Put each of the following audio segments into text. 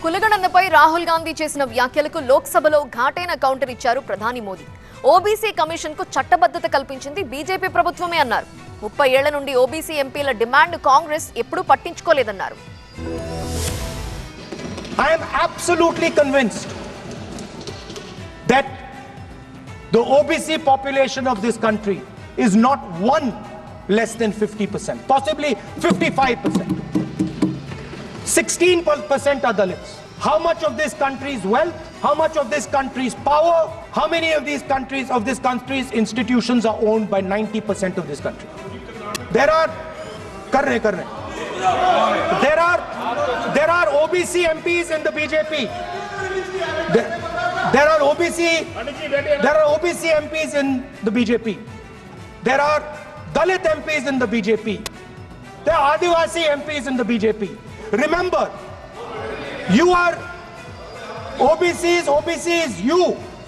కులగణనపై రాహుల్ గాంధీ చేసిన వ్యాఖ్యలకు లోక్సభలో ఘాటైన కౌంటర్ ఇచ్చారు ప్రధాని మోదీ. ఓబీసీ కమిషన్ కు చట్టబద్ధత కల్పించింది బీజేపీ ప్రభుత్వమే అన్నారు. 30 ఏళ్ల నుండి ఓబీసీ ఎంపీల డిమాండ్ కాంగ్రెస్ ఎప్పుడూ పట్టించుకోలేదన్నారు. I am absolutely convinced that the OBC population of this country is not one less than 50%, possibly 55%. 16% are Dalits. How much of this country's wealth, how much of this country's power, how many of this country's institutions are owned by 90% of this country? There are OBC MPs in the BJP. There are OBC MPs in the BJP. There are Dalit MPs in the BJP. There are Adivasi MPs in the BJP. Remember, you are OBCs, you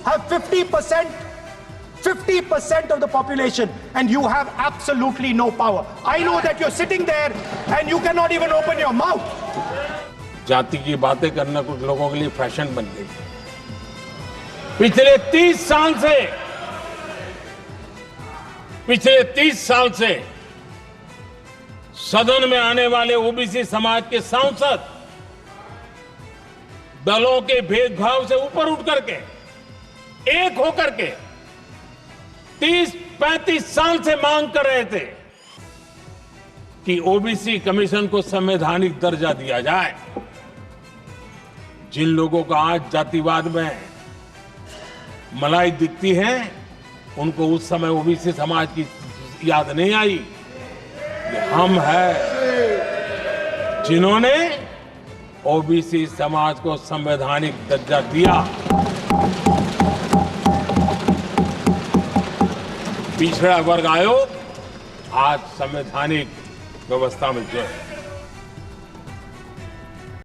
have 50% of the population and you have absolutely no power. I know that you're sitting there and you cannot even open your mouth. जाति की बातें करना कुछ लोगों के लिए fashion बन गई। पिछले 30 साल से सदन में आने वाले ओबीसी समाज के सांसद दलों के भेदभाव से ऊपर उठ करके एक होकर के 30-35 साल से मांग कर रहे थे कि ओबीसी कमीशन को संवैधानिक दर्जा दिया जाए। जिन लोगों को आज जातिवाद में मलाई दिखती है, उनको उस समय ओबीसी समाज की याद नहीं आई। हम हैं जिन्होंने ओबीसी समाज को संवैधानिक दर्जा दिया। पिछड़ा वर्ग आयोग आज संवैधानिक व्यवस्था में जो है